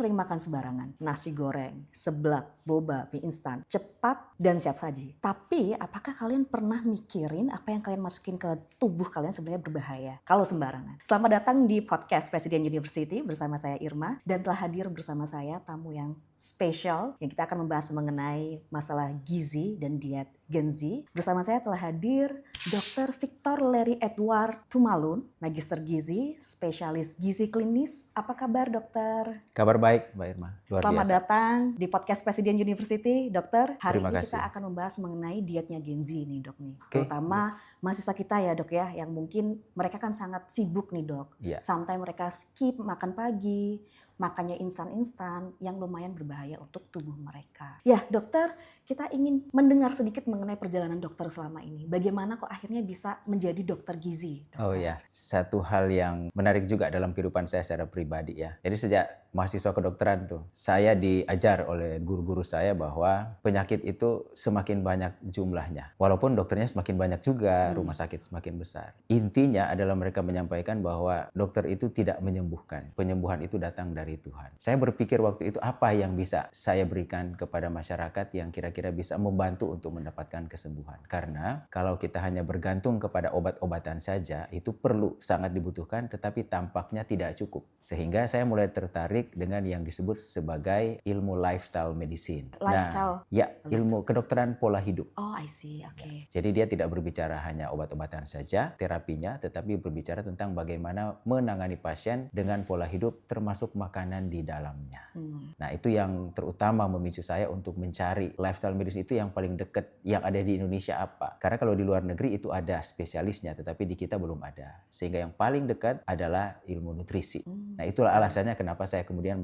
sering makan sembarangan. Nasi goreng, seblak, boba, mie instan. Cepat dan siap saji. Tapi apakah kalian pernah mikirin apa yang kalian masukin ke tubuh kalian sebenarnya berbahaya kalau sembarangan? Selamat datang di podcast Presiden University bersama saya Irma. Dan telah hadir bersama saya tamu yang spesial yang kita akan membahas mengenai masalah gizi dan diet Gen Z. Bersama saya telah hadir Dr. Victor Larry Edward Tumalun, Magister Gizi, spesialis gizi klinis. Apa kabar dokter? Kabar baik Mbak Irma, luar Selamat biasa. datang di podcast Presiden University, dokter. Hari Terima ini kasih. kita akan membahas mengenai dietnya Gen Z nih dok nih. Oke. Terutama mahasiswa kita ya dok ya, yang mungkin mereka kan sangat sibuk nih dok. Iya. Sometimes mereka skip makan pagi, makannya instan-instan yang lumayan berbahaya untuk tubuh mereka. Ya dokter, kita ingin mendengar sedikit mengenai perjalanan dokter selama ini. Bagaimana kok akhirnya bisa menjadi dokter gizi? Dokter? Oh ya, satu hal yang menarik juga dalam kehidupan saya secara pribadi ya. Jadi sejak mahasiswa kedokteran tuh, saya diajar oleh guru-guru saya bahwa penyakit itu semakin banyak jumlahnya. Walaupun dokternya semakin banyak juga, rumah sakit semakin besar. Intinya adalah mereka menyampaikan bahwa dokter itu tidak menyembuhkan. Penyembuhan itu datang dari Tuhan. Saya berpikir waktu itu apa yang bisa saya berikan kepada masyarakat yang kira-kira bisa membantu untuk mendapatkan kesembuhan. Karena kalau kita hanya bergantung kepada obat-obatan saja, itu perlu, sangat dibutuhkan, tetapi tampaknya tidak cukup. Sehingga saya mulai tertarik dengan yang disebut sebagai ilmu lifestyle medicine. Lifestyle? Nah, ya, ilmu kedokteran pola hidup. Oh, I see. Oke. Jadi dia tidak berbicara hanya obat-obatan saja, terapinya, tetapi berbicara tentang bagaimana menangani pasien dengan pola hidup termasuk makanan di dalamnya. Nah, itu yang terutama memicu saya untuk mencari lifestyle medicine itu yang paling dekat yang ada di Indonesia apa. Karena kalau di luar negeri itu ada spesialisnya, tetapi di kita belum ada. Sehingga yang paling dekat adalah ilmu nutrisi. Nah, itulah alasannya kenapa saya kemudian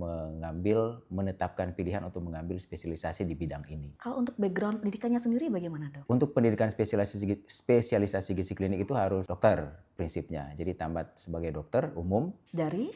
menetapkan pilihan untuk mengambil spesialisasi di bidang ini. Kalau untuk background pendidikannya sendiri bagaimana dok? Untuk pendidikan spesialisasi gizi klinik itu harus dokter prinsipnya. Jadi tamat sebagai dokter umum dari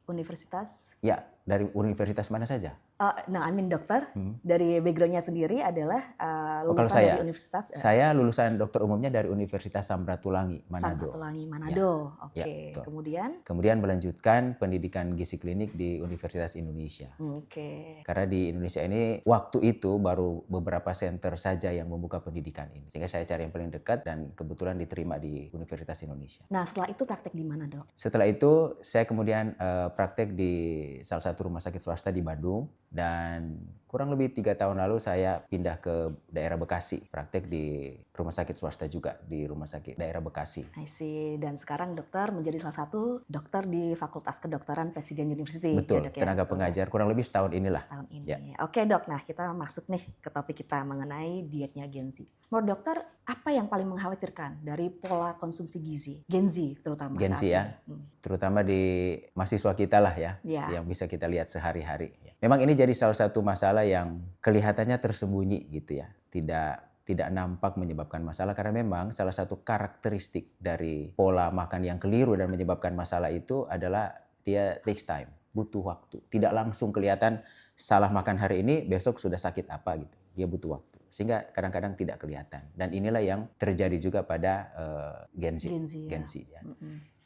Universitas? ya, dari universitas mana saja. Nah, dokter dari backgroundnya sendiri adalah Kalau lulusan saya, dari universitas saya lulusan dokter umumnya dari Universitas Samratulangi, Manado. Samratulangi, Manado. Ya, Oke. betul. Kemudian melanjutkan pendidikan gizi klinik di Universitas Indonesia. Oke. Karena di Indonesia ini waktu itu baru beberapa center saja yang membuka pendidikan ini. Sehingga saya cari yang paling dekat dan kebetulan diterima di Universitas Indonesia. Nah, setelah itu praktek di mana dok? Setelah itu saya kemudian praktek di salah satu rumah sakit swasta di Bandung. Dan kurang lebih 3 tahun lalu saya pindah ke daerah Bekasi. Praktek di rumah sakit swasta juga di rumah sakit daerah Bekasi. I see. Dan sekarang dokter menjadi salah satu dokter di Fakultas Kedokteran Presiden University. Betul, ya, dok, tenaga pengajar kurang lebih setahun inilah. Setahun ini. Ya. Oke dok, nah kita masuk nih ke topik kita mengenai dietnya Gen Z. Menurut dokter, apa yang paling mengkhawatirkan dari pola konsumsi gizi? Gen Z terutama Gen Z saat ya, ini. terutama di mahasiswa kita lah ya, yang bisa kita lihat sehari-hari. Memang ini jadi salah satu masalah yang kelihatannya tersembunyi gitu ya, tidak nampak menyebabkan masalah karena memang salah satu karakteristik dari pola makan yang keliru dan menyebabkan masalah itu adalah dia takes time, butuh waktu. Tidak langsung kelihatan salah makan hari ini, besok sudah sakit apa gitu. Dia butuh waktu. Sehingga kadang-kadang tidak kelihatan. Dan inilah yang terjadi juga pada Gen Z. Ya.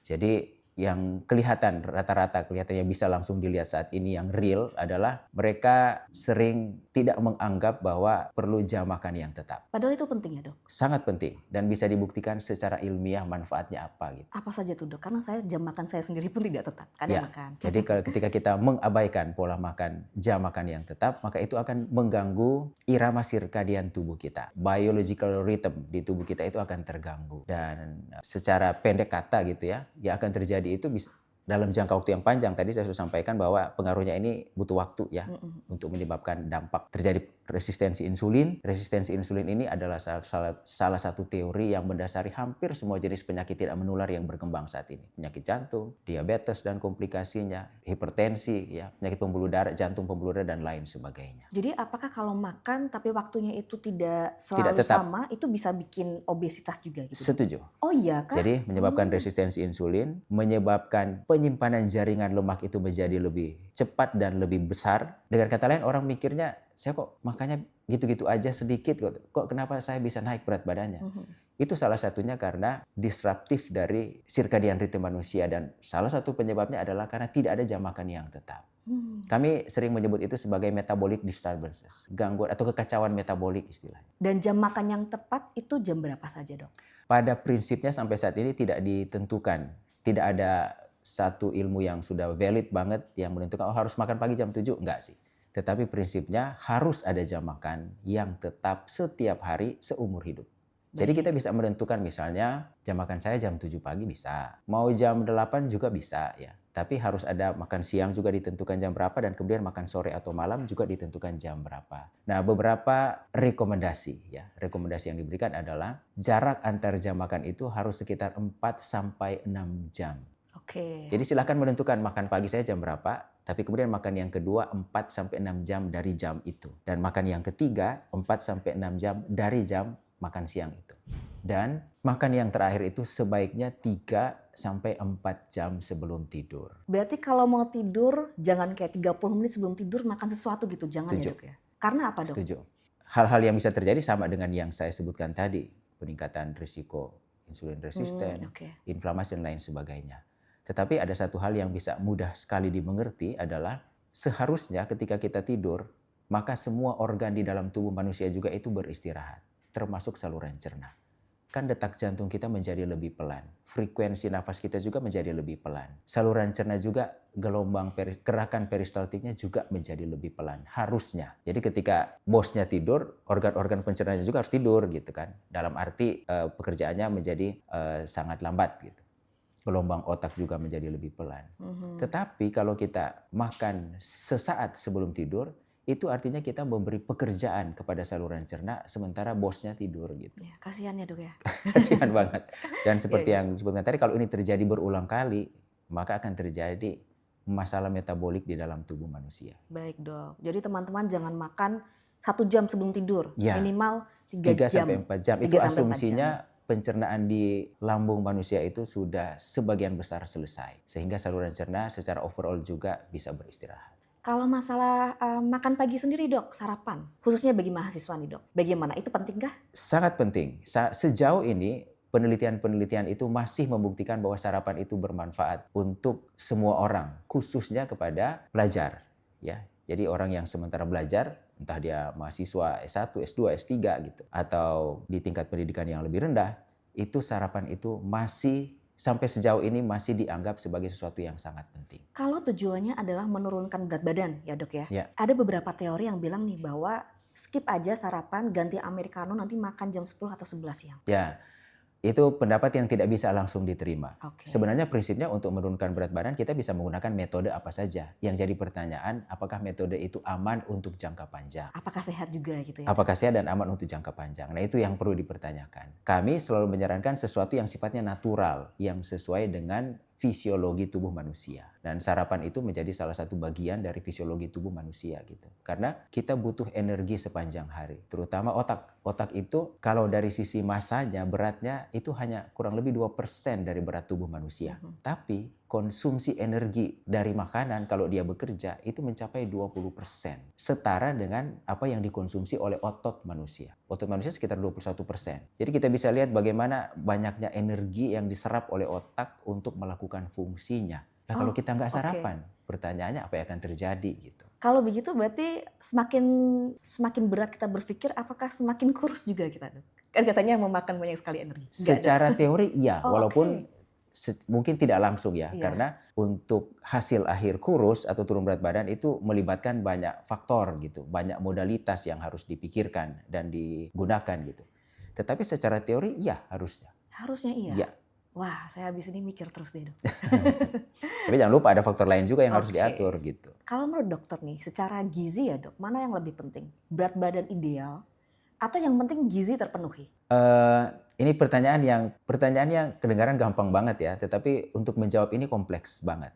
Jadi yang kelihatan rata-rata kelihatannya bisa langsung dilihat saat ini yang real adalah mereka sering tidak menganggap bahwa perlu jam makan yang tetap. Padahal itu penting ya dok? Sangat penting dan bisa dibuktikan secara ilmiah manfaatnya apa gitu. Apa saja tuh dok? Karena jam makan saya sendiri pun tidak tetap. Makan. Jadi ketika kita mengabaikan pola makan jam makan yang tetap, maka itu akan mengganggu irama sirkadian tubuh kita. Biological rhythm di tubuh kita itu akan terganggu. Dan secara pendek kata gitu ya, yang akan terjadi itu bisa dalam jangka waktu yang panjang. Tadi saya sudah sampaikan bahwa pengaruhnya ini butuh waktu ya untuk menyebabkan dampak terjadi resistensi insulin. Resistensi insulin ini adalah salah satu teori yang mendasari hampir semua jenis penyakit tidak menular yang berkembang saat ini. Penyakit jantung, diabetes dan komplikasinya, hipertensi, ya, penyakit pembuluh darah, jantung pembuluh darah dan lain sebagainya. Jadi apakah kalau makan tapi waktunya itu tidak selalu sama, itu bisa bikin obesitas juga gitu? Setuju. Oh iya kan? Jadi menyebabkan resistensi insulin, menyebabkan penyimpanan jaringan lemak itu menjadi lebih cepat dan lebih besar. Dengan kata lain orang mikirnya, saya kok makannya gitu-gitu aja sedikit, kok kenapa saya bisa naik berat badannya? Itu salah satunya karena disruptif dari circadian rhythm manusia dan salah satu penyebabnya adalah karena tidak ada jam makan yang tetap. Kami sering menyebut itu sebagai metabolic disturbances, gangguan atau kekacauan metabolik istilahnya. Dan jam makan yang tepat itu jam berapa saja, Dok? Pada prinsipnya sampai saat ini tidak ditentukan. Tidak ada satu ilmu yang sudah valid banget yang menentukan harus makan pagi jam 7, enggak sih. Tetapi prinsipnya harus ada jam makan yang tetap setiap hari seumur hidup. Jadi kita bisa menentukan misalnya jam makan saya jam 7 pagi bisa. Mau jam 8 juga bisa ya. Tapi harus ada makan siang juga ditentukan jam berapa dan kemudian makan sore atau malam juga ditentukan jam berapa. Nah, beberapa rekomendasi ya. Rekomendasi yang diberikan adalah jarak antar jam makan itu harus sekitar 4 sampai 6 jam. Oke. Jadi silakan menentukan makan pagi saya jam berapa, tapi kemudian makan yang kedua 4 sampai 6 jam dari jam itu. Dan makan yang ketiga 4 sampai 6 jam dari jam makan siang itu. Dan makan yang terakhir itu sebaiknya 3 sampai 4 jam sebelum tidur. Berarti kalau mau tidur jangan kayak 30 menit sebelum tidur makan sesuatu gitu, jangan Setuju. ya, Dok ya. Karena apa, Dok? Setuju. Hal-hal yang bisa terjadi sama dengan yang saya sebutkan tadi, peningkatan risiko insulin resisten, inflamasi dan lain sebagainya. Tetapi ada satu hal yang bisa mudah sekali dimengerti adalah seharusnya ketika kita tidur, maka semua organ di dalam tubuh manusia juga itu beristirahat, termasuk saluran cerna. Kan detak jantung kita menjadi lebih pelan. Frekuensi nafas kita juga menjadi lebih pelan. Saluran cerna juga gelombang gerakan peristaltiknya juga menjadi lebih pelan. Harusnya. Jadi ketika bosnya tidur, organ-organ pencernaannya juga harus tidur gitu kan. Dalam arti pekerjaannya menjadi sangat lambat gitu. Gelombang otak juga menjadi lebih pelan. Tetapi kalau kita makan sesaat sebelum tidur, itu artinya kita memberi pekerjaan kepada saluran cerna sementara bosnya tidur gitu. Ya, kasihan ya, Dok ya. Kasihan banget. Dan seperti yang disebutkan tadi, kalau ini terjadi berulang kali, maka akan terjadi masalah metabolik di dalam tubuh manusia. Baik, Dok. Jadi teman-teman jangan makan 1 jam sebelum tidur, ya, minimal 3 jam. 3 sampai 4 jam. Itu asumsinya pencernaan di lambung manusia itu sudah sebagian besar selesai. Sehingga saluran cerna secara overall juga bisa beristirahat. Kalau masalah makan pagi sendiri, Dok, sarapan, khususnya bagi mahasiswa nih, Dok, bagaimana? Itu pentingkah? Sangat penting. Sejauh ini penelitian-penelitian itu masih membuktikan bahwa sarapan itu bermanfaat untuk semua orang, khususnya kepada pelajar. Ya, jadi orang yang sementara belajar, entah dia mahasiswa S1, S2, S3 gitu, atau di tingkat pendidikan yang lebih rendah, itu sarapan itu masih sampai sejauh ini masih dianggap sebagai sesuatu yang sangat penting. Kalau tujuannya adalah menurunkan berat badan ya, Dok ya. Ya. Ada beberapa teori yang bilang nih bahwa skip aja sarapan, ganti americano, nanti makan jam 10 atau 11 siang. Ya, itu pendapat yang tidak bisa langsung diterima. Okay. Sebenarnya prinsipnya untuk menurunkan berat badan kita bisa menggunakan metode apa saja. Yang jadi pertanyaan, apakah metode itu aman untuk jangka panjang? Apakah sehat juga gitu ya? Apakah sehat dan aman untuk jangka panjang? Nah, itu yang perlu dipertanyakan. Kami selalu menyarankan sesuatu yang sifatnya natural, yang sesuai dengan fisiologi tubuh manusia. Dan sarapan itu menjadi salah satu bagian dari fisiologi tubuh manusia gitu. Karena kita butuh energi sepanjang hari, terutama otak. Otak itu kalau dari sisi masanya, beratnya itu hanya kurang lebih 2% dari berat tubuh manusia. Tapi konsumsi energi dari makanan kalau dia bekerja itu mencapai 20%. Setara dengan apa yang dikonsumsi oleh otot manusia. Otot manusia sekitar 21%. Jadi kita bisa lihat bagaimana banyaknya energi yang diserap oleh otak untuk melakukan fungsinya. Nah, kalau kita nggak sarapan, pertanyaannya apa yang akan terjadi gitu. Kalau begitu berarti semakin berat kita berpikir, apakah semakin kurus juga kita, Dok? Kan katanya memakan banyak sekali energi. Secara teori iya, walaupun mungkin tidak langsung ya, karena untuk hasil akhir kurus atau turun berat badan itu melibatkan banyak faktor gitu, banyak modalitas yang harus dipikirkan dan digunakan gitu. Tetapi secara teori iya harusnya. Harusnya iya? Iya. Wah, saya habis ini mikir terus deh, Dok. Tapi jangan lupa ada faktor lain juga yang harus diatur gitu. Kalau menurut dokter nih, secara gizi ya, Dok, mana yang lebih penting? Berat badan ideal atau yang penting gizi terpenuhi? Ini pertanyaan yang kedengaran gampang banget ya, tetapi untuk menjawab ini kompleks banget.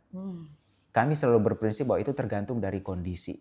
Kami selalu berprinsip bahwa itu tergantung dari kondisi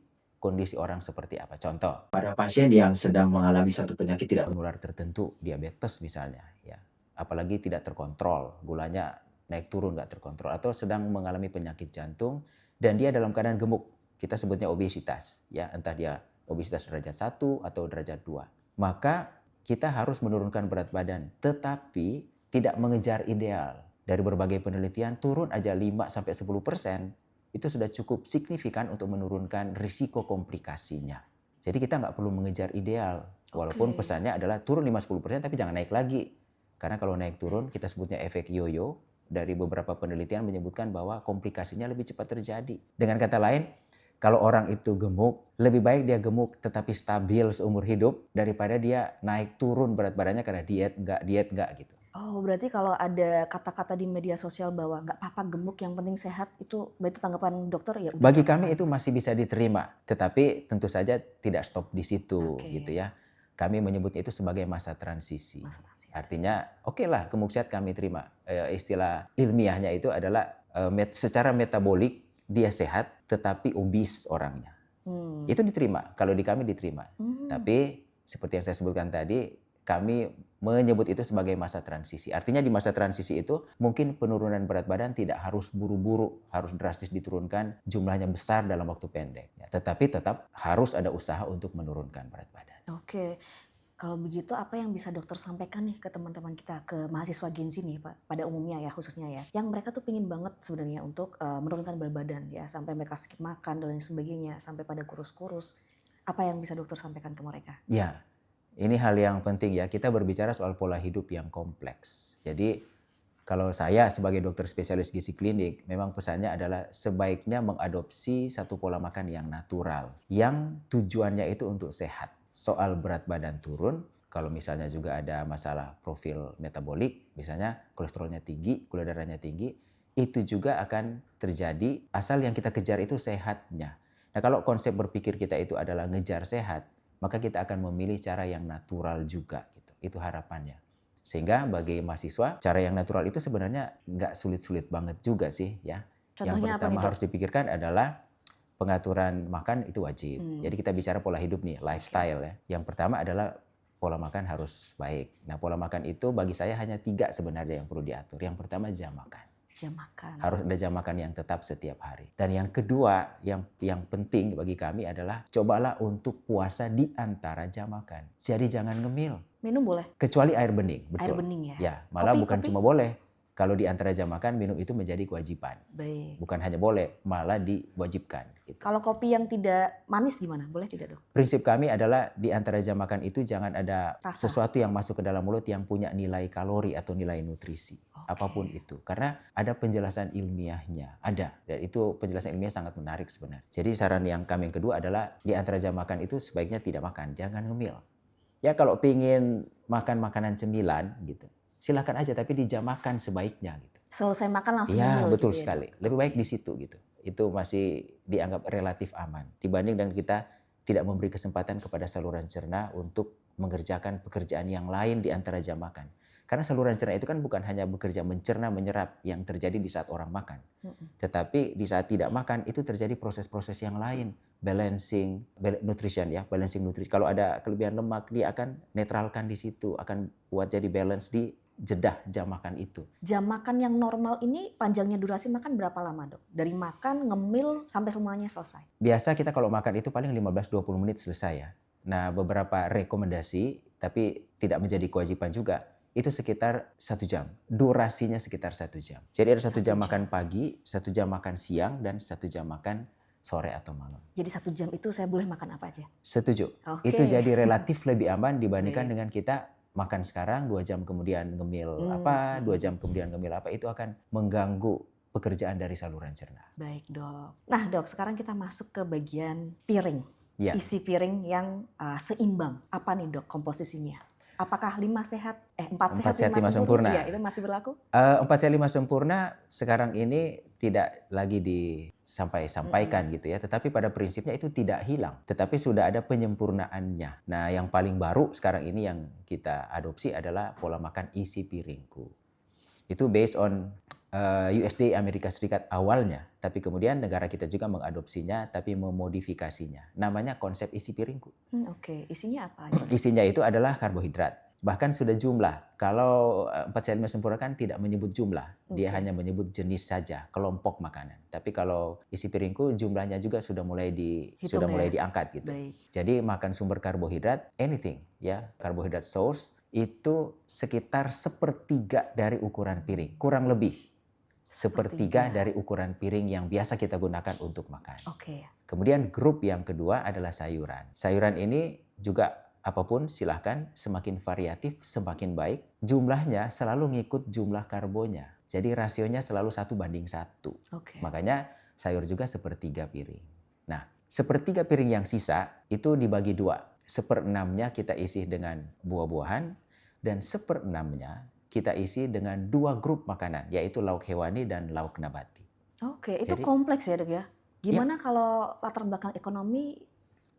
orang seperti apa. Contoh, pada pasien yang sedang mengalami satu penyakit tidak menular tertentu, diabetes misalnya, ya, apalagi tidak terkontrol, gulanya naik turun nggak terkontrol, atau sedang mengalami penyakit jantung dan dia dalam keadaan gemuk, kita sebutnya obesitas, ya, entah dia obesitas derajat 1 atau derajat 2, maka kita harus menurunkan berat badan, tetapi tidak mengejar ideal. Dari berbagai penelitian turun aja 5-10% itu sudah cukup signifikan untuk menurunkan risiko komplikasinya. Jadi kita nggak perlu mengejar ideal. Walaupun pesannya adalah turun 5-10% tapi jangan naik lagi. Karena kalau naik turun kita sebutnya efek yoyo. Dari beberapa penelitian menyebutkan bahwa komplikasinya lebih cepat terjadi. Dengan kata lain, kalau orang itu gemuk, lebih baik dia gemuk tetapi stabil seumur hidup daripada dia naik turun berat badannya karena diet enggak gitu. Oh, berarti kalau ada kata-kata di media sosial bahwa nggak apa-apa gemuk yang penting sehat, itu berarti tanggapan dokter ya udah. Bagi kami itu masih bisa diterima, tetapi tentu saja tidak stop di situ gitu ya. Kami menyebutnya itu sebagai masa transisi. Artinya oke lah gemuk sehat kami terima. Istilah ilmiahnya itu adalah secara metabolik dia sehat tetapi obes orangnya. Itu diterima, kalau di kami diterima. Tapi seperti yang saya sebutkan tadi, kami menyebut itu sebagai masa transisi. Artinya di masa transisi itu mungkin penurunan berat badan tidak harus buru-buru, harus drastis diturunkan, jumlahnya besar dalam waktu pendek. Ya, tetapi tetap harus ada usaha untuk menurunkan berat badan. Oke, kalau begitu apa yang bisa dokter sampaikan nih ke teman-teman kita, ke mahasiswa Gen Z nih Pak, pada umumnya ya khususnya ya, yang mereka tuh pingin banget sebenarnya untuk menurunkan berat badan ya, sampai mereka skip makan dan lain sebagainya, sampai pada kurus-kurus. Apa yang bisa dokter sampaikan ke mereka? Ya, ini hal yang penting ya, kita berbicara soal pola hidup yang kompleks. Jadi kalau saya sebagai dokter spesialis gizi klinik, memang pesannya adalah sebaiknya mengadopsi satu pola makan yang natural, yang tujuannya itu untuk sehat. Soal berat badan turun, kalau misalnya juga ada masalah profil metabolik, misalnya kolesterolnya tinggi, gula darahnya tinggi, itu juga akan terjadi asal yang kita kejar itu sehatnya. Nah kalau konsep berpikir kita itu adalah ngejar sehat, maka kita akan memilih cara yang natural juga. Gitu. Itu harapannya. Sehingga bagi mahasiswa, cara yang natural itu sebenarnya nggak sulit-sulit banget juga sih. Ya. Contohnya yang pertama harus dipikirkan adalah pengaturan makan itu wajib. Jadi kita bicara pola hidup nih, lifestyle ya. Yang pertama adalah pola makan harus baik. Nah pola makan itu bagi saya hanya 3 sebenarnya yang perlu diatur. Yang pertama jam makan. Jam makan. Harus ada jam makan yang tetap setiap hari. Dan yang kedua yang penting bagi kami adalah cobalah untuk puasa di antara jam makan. Jadi jangan ngemil. Minum boleh? Kecuali air bening. Betul. Air bening ya? Ya, malah bukan cuma boleh. Kalau di antara jam makan, minum itu menjadi kewajiban. Baik. Bukan hanya boleh, malah diwajibkan. Gitu. Kalau kopi yang tidak manis gimana? Boleh tidak dok? Prinsip kami adalah di antara jam makan itu jangan ada sesuatu yang masuk ke dalam mulut yang punya nilai kalori atau nilai nutrisi. Apapun itu. Karena ada penjelasan ilmiahnya. Ada. Dan itu penjelasan ilmiah sangat menarik sebenarnya. Jadi saran yang kami yang kedua adalah di antara jam makan itu sebaiknya tidak makan. Jangan ngemil. Ya kalau pingin makan makanan cemilan gitu. Silakan aja tapi di jam makan sebaiknya gitu. Selesai makan langsung ya, ngemil betul gitu sekali. Ya, lebih baik di situ gitu. Itu masih dianggap relatif aman dibanding dengan kita tidak memberi kesempatan kepada saluran cerna untuk mengerjakan pekerjaan yang lain di antara jam makan. Karena saluran cerna itu kan bukan hanya bekerja mencerna menyerap yang terjadi di saat orang makan. Tetapi di saat tidak makan itu terjadi proses-proses yang lain. Balancing nutrition ya, balancing nutrisi. Kalau ada kelebihan lemak dia akan netralkan di situ, akan buat jadi balance di jedah jam makan itu. Jam makan yang normal ini panjangnya durasi makan berapa lama dok? Dari makan, ngemil, sampai semuanya selesai? Biasa kita kalau makan itu paling 15-20 menit selesai ya. Nah beberapa rekomendasi, tapi tidak menjadi kewajiban juga, itu sekitar 1 jam. Durasinya sekitar 1 jam. Jadi ada 1 jam makan pagi, 1 jam makan siang, dan 1 jam makan sore atau malam. Jadi 1 jam itu saya boleh makan apa aja? Setuju. Itu jadi relatif lebih aman dibandingkan dengan kita makan sekarang 2 jam kemudian ngemil 2 jam kemudian ngemil apa, itu akan mengganggu pekerjaan dari saluran cerna. Baik dok. Nah dok, sekarang kita masuk ke bagian piring. Ya. Isi piring yang seimbang. Apa nih dok komposisinya? Apakah 4 sehat 5 sempurna? Ya, itu masih berlaku? 4 sehat 5 sempurna sekarang ini tidak lagi disampaikan gitu ya. Tetapi pada prinsipnya itu tidak hilang. Tetapi sudah ada penyempurnaannya. Nah yang paling baru sekarang ini yang kita adopsi adalah pola makan isi piringku. Itu based on USDA Amerika Serikat awalnya. Tapi kemudian negara kita juga mengadopsinya tapi memodifikasinya. Namanya konsep isi piringku. Oke, isinya apa? Isinya itu adalah karbohidrat. Bahkan sudah jumlah. Kalau 4 sehat 5 sempurna kan tidak menyebut jumlah. Dia hanya menyebut jenis saja, kelompok makanan. Tapi kalau isi piringku jumlahnya juga sudah mulai diangkat gitu. Baik. Jadi makan sumber karbohidrat anything ya, karbohidrat source itu sekitar 1/3 dari ukuran piring, kurang lebih. sepertiga dari ukuran piring yang biasa kita gunakan untuk makan. Oke. Kemudian grup yang kedua adalah sayuran. Sayuran ini juga apapun silahkan, semakin variatif semakin baik. Jumlahnya selalu ngikut jumlah karbonya. Jadi rasionya selalu 1:1. Oke. Makanya sayur juga sepertiga piring. Nah, sepertiga piring yang sisa itu dibagi dua. 1/6-nya kita isi dengan buah-buahan dan 1/6-nya kita isi dengan 2 grup makanan, yaitu lauk hewani dan lauk nabati. Oke, itu Jadi, kompleks ya Dok ya. Gimana kalau latar belakang ekonomi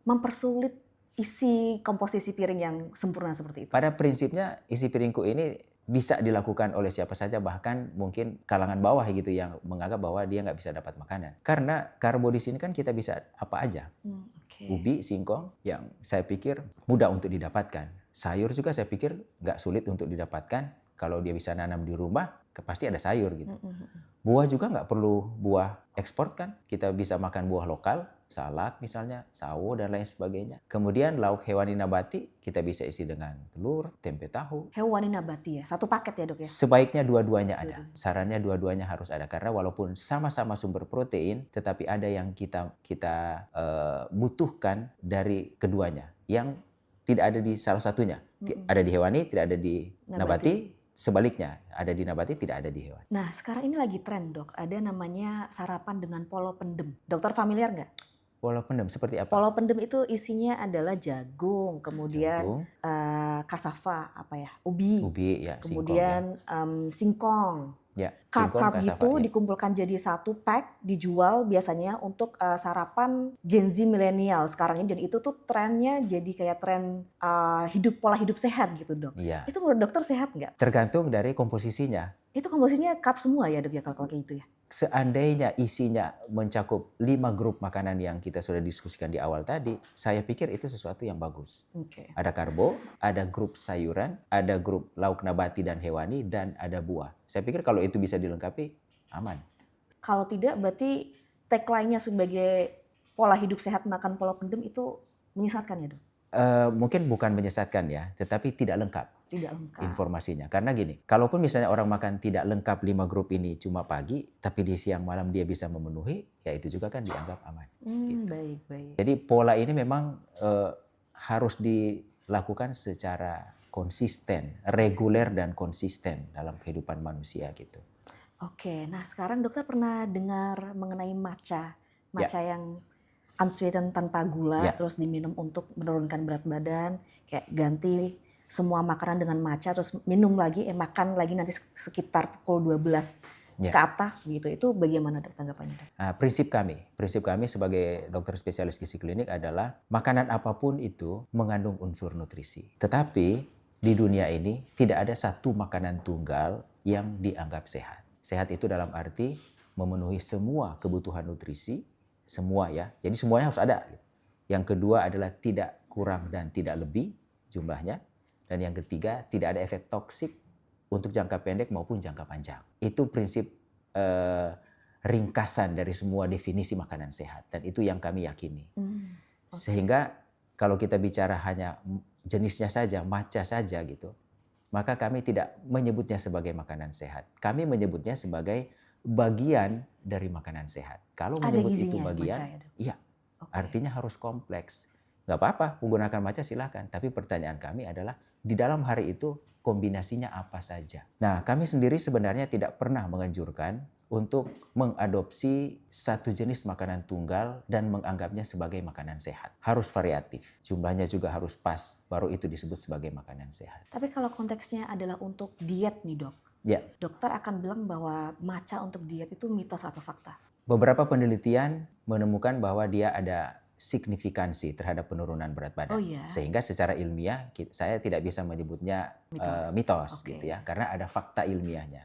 mempersulit isi komposisi piring yang sempurna seperti itu? pada prinsipnya isi piringku ini bisa dilakukan oleh siapa saja, bahkan mungkin kalangan bawah gitu yang menganggap bahwa dia nggak bisa dapat makanan. Karena karbo di sini kan kita bisa apa aja. Oke. Ubi, singkong yang saya pikir mudah untuk didapatkan. Sayur juga saya pikir nggak sulit untuk didapatkan. Kalau dia bisa nanam di rumah, pasti ada sayur gitu. Buah juga nggak perlu buah ekspor kan. Kita bisa makan buah lokal, salak misalnya, sawo dan lain sebagainya. Kemudian lauk hewani nabati kita bisa isi dengan telur, tempe tahu. Hewani nabati ya, satu paket ya Dok ya? Sebaiknya dua-duanya ada. Sarannya dua-duanya harus ada karena walaupun sama-sama sumber protein, tetapi ada yang kita butuhkan dari keduanya yang tidak ada di salah satunya. Ada di hewani, tidak ada di nabati. Sebaliknya, ada di nabati, tidak ada di hewan. Nah, sekarang ini lagi tren Dok, ada namanya sarapan dengan polo pendem. Dokter familiar nggak? Polo pendem seperti apa? Polo pendem itu isinya adalah jagung, kemudian kasava, ubi, ya, kemudian singkong. Ya, Carb gitu dikumpulkan jadi satu pack, dijual biasanya untuk sarapan Gen Z milenial sekarang ini, dan itu tuh trennya jadi kayak tren pola hidup sehat gitu Dok. Ya. Itu menurut dokter sehat nggak? Tergantung dari komposisinya. Itu komposisinya carb semua ya Dok ya kalau kayak gitu ya? Seandainya isinya mencakup 5 grup makanan yang kita sudah diskusikan di awal tadi, saya pikir itu sesuatu yang bagus. Okay. Ada karbo, ada grup sayuran, ada grup lauk nabati dan hewani, dan ada buah. Saya pikir kalau itu bisa dilengkapi, aman. Kalau tidak, berarti tagline-nya sebagai pola hidup sehat makan pola pendem itu menyesatkan ya Dok? Mungkin bukan menyesatkan ya, tetapi tidak lengkap. Tidak lengkap. Informasinya. Karena gini, kalaupun misalnya orang makan tidak lengkap 5 grup ini cuma pagi, tapi di siang malam dia bisa memenuhi, ya itu juga kan dianggap aman. Gitu. Baik. Jadi pola ini memang harus dilakukan secara konsisten, reguler dan konsisten dalam kehidupan manusia gitu. Oke, nah sekarang dokter pernah dengar mengenai matcha yang unsweetened tanpa gula, terus diminum untuk menurunkan berat badan, kayak ganti semua makanan dengan matcha, terus minum lagi, makan lagi nanti sekitar pukul 12 ke atas gitu. Itu bagaimana Dok tanggapannya? Nah, prinsip kami sebagai dokter spesialis gizi klinik adalah makanan apapun itu mengandung unsur nutrisi. Tetapi di dunia ini tidak ada satu makanan tunggal yang dianggap sehat. Sehat itu dalam arti memenuhi semua kebutuhan nutrisi, semua ya. Jadi semuanya harus ada. Yang kedua adalah tidak kurang dan tidak lebih jumlahnya. Dan yang ketiga, tidak ada efek toksik untuk jangka pendek maupun jangka panjang. Itu prinsip ringkasan dari semua definisi makanan sehat. Dan itu yang kami yakini. Sehingga kalau kita bicara hanya jenisnya saja, matcha saja gitu, maka kami tidak menyebutnya sebagai makanan sehat. Kami menyebutnya sebagai bagian dari makanan sehat. Kalau menyebut itu bagian, iya, artinya harus kompleks. Nggak apa-apa menggunakan matcha silahkan, tapi pertanyaan kami adalah di dalam hari itu kombinasinya apa saja. Nah, kami sendiri sebenarnya tidak pernah menganjurkan untuk mengadopsi satu jenis makanan tunggal dan menganggapnya sebagai makanan sehat. Harus variatif, jumlahnya juga harus pas, baru itu disebut sebagai makanan sehat. Tapi kalau konteksnya adalah untuk diet nih Dok, dokter akan bilang bahwa matcha untuk diet itu mitos atau fakta? Beberapa penelitian menemukan bahwa dia ada signifikansi terhadap penurunan berat badan. Sehingga secara ilmiah saya tidak bisa menyebutnya mitos gitu ya, karena ada fakta ilmiahnya.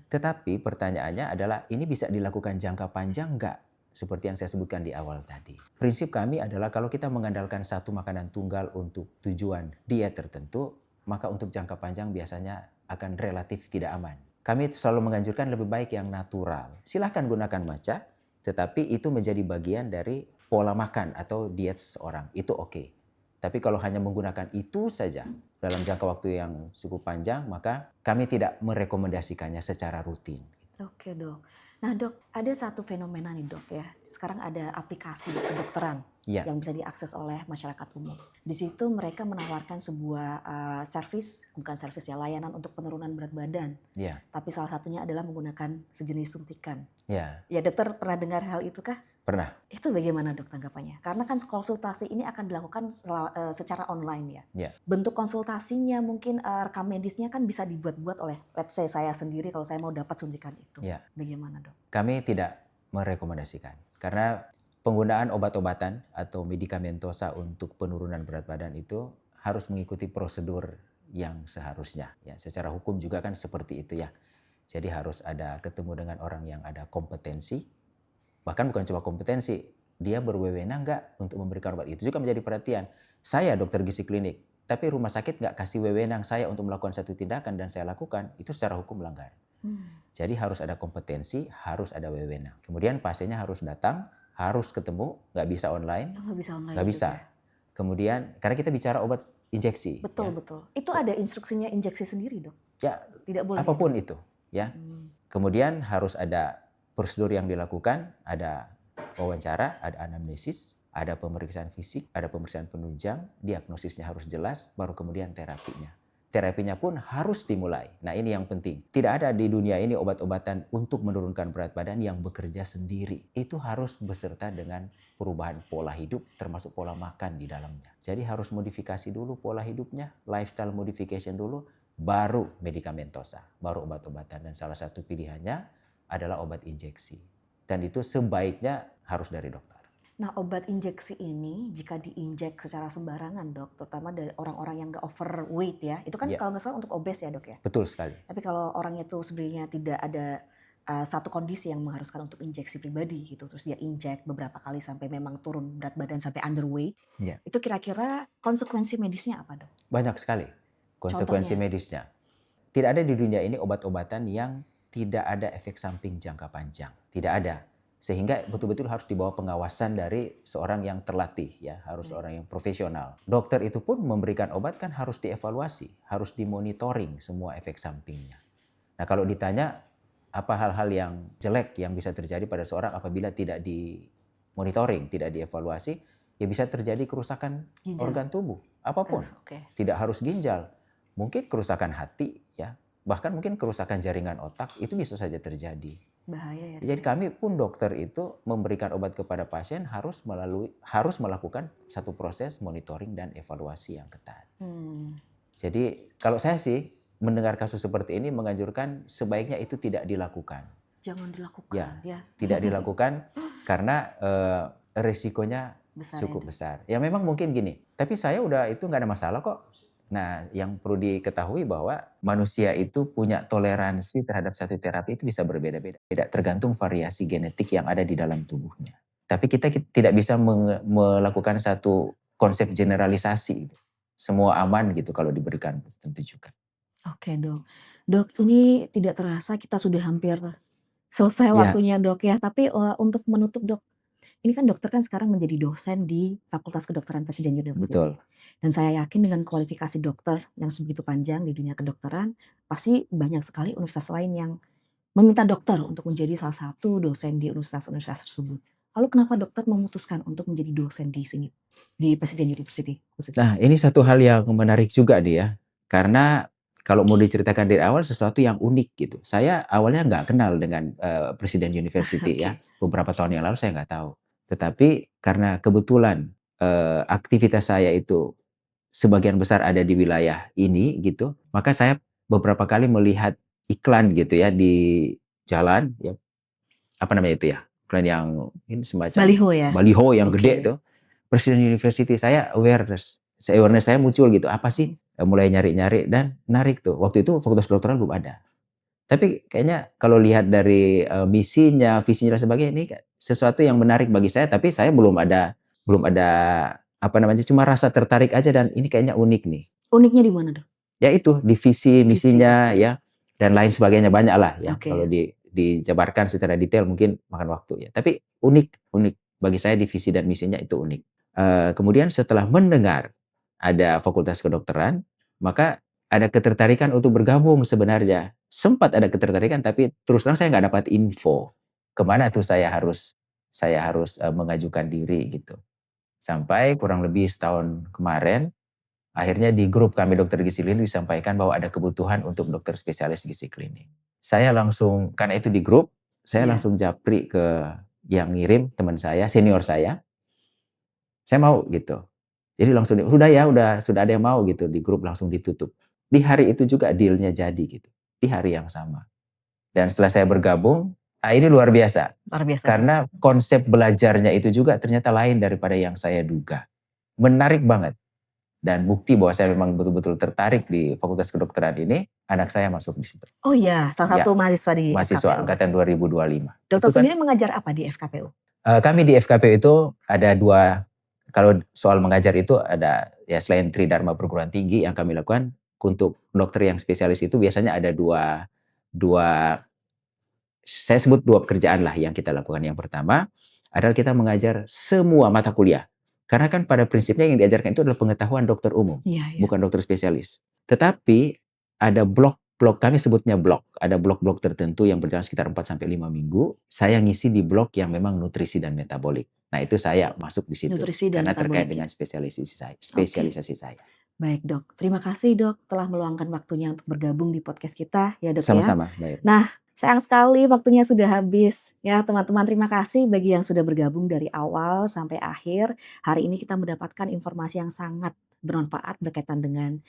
Tetapi pertanyaannya adalah ini bisa dilakukan jangka panjang nggak? Seperti yang saya sebutkan di awal tadi. Prinsip kami adalah kalau kita mengandalkan satu makanan tunggal untuk tujuan diet tertentu, maka untuk jangka panjang biasanya akan relatif tidak aman. Kami selalu menganjurkan lebih baik yang natural. Silahkan gunakan matcha, tetapi itu menjadi bagian dari pola makan atau diet seseorang. Itu oke. Tapi kalau hanya menggunakan itu saja dalam jangka waktu yang cukup panjang, maka kami tidak merekomendasikannya secara rutin. Oke dok. Nah dok, ada satu fenomena nih dok ya. Sekarang ada aplikasi kedokteran Iya, yang bisa diakses oleh masyarakat umum. Di situ mereka menawarkan sebuah servis, bukan servis ya, layanan untuk penurunan berat badan. iya, Tapi salah satunya adalah menggunakan sejenis suntikan. iya, Ya dokter pernah dengar hal itu kah? pernah. Itu bagaimana dok tanggapannya? Karena kan konsultasi ini akan dilakukan secara online ya. Iya. Bentuk konsultasinya mungkin rekam medisnya kan bisa dibuat-buat oleh let's say saya sendiri kalau saya mau dapat suntikan itu. Iya. Bagaimana dok? Kami tidak merekomendasikan karena penggunaan obat-obatan atau medikamentosa untuk penurunan berat badan itu harus mengikuti prosedur yang seharusnya. Ya, secara hukum juga kan seperti itu ya. Jadi harus ada ketemu dengan orang yang ada kompetensi, bahkan bukan cuma kompetensi, dia berwenang nggak untuk memberikan obat. Itu juga menjadi perhatian. Saya dokter gizi klinik, tapi rumah sakit nggak kasih wewenang saya untuk melakukan satu tindakan dan saya lakukan, itu secara hukum melanggar. Jadi harus ada kompetensi, harus ada wewenang. Kemudian pasiennya harus datang, harus ketemu, nggak bisa online, Oh, nggak bisa online nggak juga bisa. ya? Karena kita bicara obat injeksi. Betul Ya. betul. Itu ada instruksinya injeksi sendiri dok? Ya, Tidak boleh. apapun ya, itu, ya. Hmm. Kemudian harus ada prosedur yang dilakukan, ada wawancara, ada anamnesis, ada pemeriksaan fisik, ada pemeriksaan penunjang, diagnosisnya harus jelas, baru kemudian terapinya. Terapinya pun harus dimulai. Nah ini yang penting. Tidak ada di dunia ini obat-obatan untuk menurunkan berat badan yang bekerja sendiri. Itu harus beserta dengan perubahan pola hidup termasuk pola makan di dalamnya. Jadi harus modifikasi dulu pola hidupnya, lifestyle modification dulu, baru medikamentosa, baru obat-obatan. Dan salah satu pilihannya adalah obat injeksi. Dan itu sebaiknya harus dari dokter. Nah obat injeksi ini jika diinjek secara sembarangan dok, terutama dari orang-orang yang nggak overweight ya, itu kan Ya. kalau nggak salah untuk obes ya dok ya. Betul sekali. Tapi kalau orangnya tuh sebenarnya tidak ada satu kondisi yang mengharuskan untuk injeksi pribadi gitu, terus dia injek beberapa kali sampai memang turun berat badan sampai underweight, Ya. itu kira-kira konsekuensi medisnya apa dok? Banyak sekali konsekuensi Contohnya? medisnya. Tidak ada di dunia ini obat-obatan yang tidak ada efek samping jangka panjang. Tidak ada. Sehingga betul-betul harus di bawah pengawasan dari seorang yang terlatih, ya, harus orang yang profesional. Dokter itu pun memberikan obat kan harus dievaluasi, harus dimonitoring semua efek sampingnya. Nah, kalau ditanya apa hal-hal yang jelek yang bisa terjadi pada seorang apabila tidak dimonitoring, tidak dievaluasi, ya bisa terjadi kerusakan Ginjal. organ tubuh, apapun. Oke. Tidak harus ginjal, mungkin kerusakan hati, ya, bahkan mungkin kerusakan jaringan otak itu bisa saja terjadi. Bahaya ya. Jadi kami pun dokter itu memberikan obat kepada pasien harus melakukan satu proses monitoring dan evaluasi yang ketat. Jadi kalau saya sih mendengar kasus seperti ini menganjurkan sebaiknya itu tidak dilakukan. Jangan dilakukan ya. Tidak dilakukan karena resikonya Besar cukup ya, Dok. besar. Ya memang mungkin gini, tapi saya udah itu nggak ada masalah kok. Nah, yang perlu diketahui bahwa manusia itu punya toleransi terhadap satu terapi itu bisa berbeda-beda. Tidak tergantung variasi genetik yang ada di dalam tubuhnya. Tapi kita tidak bisa melakukan satu konsep generalisasi. Semua aman gitu kalau diberikan tentu juga. Oke dok. Dok ini tidak terasa kita sudah hampir selesai Ya. waktunya dok ya. Tapi untuk menutup dok, ini kan dokter kan sekarang menjadi dosen di Fakultas Kedokteran Presiden University. Betul. Dan saya yakin dengan kualifikasi dokter yang sebegitu panjang di dunia kedokteran, pasti banyak sekali universitas lain yang meminta dokter untuk menjadi salah satu dosen di universitas-universitas tersebut. Lalu kenapa dokter memutuskan untuk menjadi dosen di sini, di Presiden University khususnya? Nah, ini satu hal yang menarik juga dia. Karena kalau mau diceritakan dari awal sesuatu yang unik gitu. Saya awalnya nggak kenal dengan Presiden University ya. Beberapa tahun yang lalu saya nggak tahu. Tetapi karena kebetulan aktivitas saya itu sebagian besar ada di wilayah ini gitu, maka saya beberapa kali melihat iklan gitu ya di jalan, ya apa namanya itu ya, iklan yang ini semacam Baliho ya? baliho yang gede Oke. tuh, Presiden University. Saya awareness saya muncul gitu, apa sih, mulai nyari-nyari dan menarik tuh. Waktu itu Fakultas Kedokteran belum ada. Tapi kayaknya kalau lihat dari misinya, visinya dan sebagainya, ini sesuatu yang menarik bagi saya. Tapi saya belum ada apa namanya, cuma rasa tertarik aja dan ini kayaknya unik nih. Uniknya di mana dok? Ya itu di visi misinya Visi. ya dan lain sebagainya banyak lah ya. Oke. Kalau dijabarkan secara detail mungkin makan waktu ya. Tapi unik bagi saya di visi dan misinya itu unik. Kemudian setelah mendengar ada Fakultas Kedokteran, maka ada ketertarikan untuk bergabung sebenarnya sempat ada ketertarikan, tapi terus terang saya nggak dapat info kemana tuh saya harus mengajukan diri gitu. Sampai kurang lebih setahun kemarin, akhirnya di grup kami dokter gizi klinik disampaikan bahwa ada kebutuhan untuk dokter spesialis gizi klinik. Saya langsung, karena itu di grup, saya langsung japri ke yang ngirim, teman saya, senior saya mau gitu. Jadi langsung, sudah ada yang mau gitu, di grup langsung ditutup. Di hari itu juga deal-nya jadi gitu, di hari yang sama. Dan setelah saya bergabung, ini luar biasa. Luar biasa. Karena konsep belajarnya itu juga ternyata lain daripada yang saya duga. Menarik banget. Dan bukti bahwa saya memang betul-betul tertarik di Fakultas Kedokteran ini, anak saya masuk di situ. Oh iya, salah satu mahasiswa di mahasiswa FKPU. angkatan 2025. Dokter sendiri mengajar apa di FKPU? Kami di FKPU itu ada 2, kalau soal mengajar itu ada ya selain Tridharma Perguruan Tinggi yang kami lakukan, untuk dokter yang spesialis itu biasanya ada dua saya sebut 2 pekerjaan lah yang kita lakukan. Yang pertama adalah kita mengajar semua mata kuliah. Karena kan pada prinsipnya yang diajarkan itu adalah pengetahuan dokter umum, bukan dokter spesialis. Tetapi ada blok, kami sebutnya blok. Ada blok-blok tertentu yang berjalan sekitar 4-5 minggu. Saya ngisi di blok yang memang nutrisi dan metabolik. Nah itu saya masuk di situ. Nutrisi dan karena terkait metabolik. dengan spesialisasi saya. Baik dok, terima kasih dok telah meluangkan waktunya untuk bergabung di podcast kita ya dok. Sama-sama. Ya. Nah sayang sekali waktunya sudah habis ya teman-teman, terima kasih bagi yang sudah bergabung dari awal sampai akhir. Hari ini kita mendapatkan informasi yang sangat bermanfaat berkaitan dengan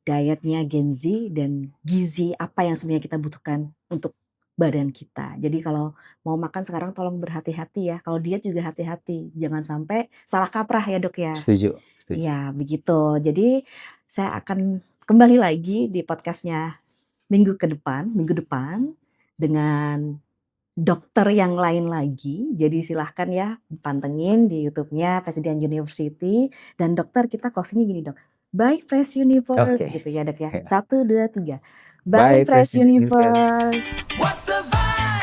dietnya Gen Z dan gizi apa yang sebenarnya kita butuhkan untuk badan kita. Jadi kalau mau makan sekarang tolong berhati-hati ya. Kalau diet juga hati-hati. Jangan sampai salah kaprah ya dok ya. Setuju. Ya begitu. Jadi saya akan kembali lagi di podcastnya minggu depan dengan dokter yang lain lagi. Jadi silahkan ya pantengin di YouTube-nya Presiden University. Dan dokter kita closingnya gini dok. Bye Fresh Universe gitu ya dok ya. 1, 2, 3. Bye Fresh Universe. What's the vibe?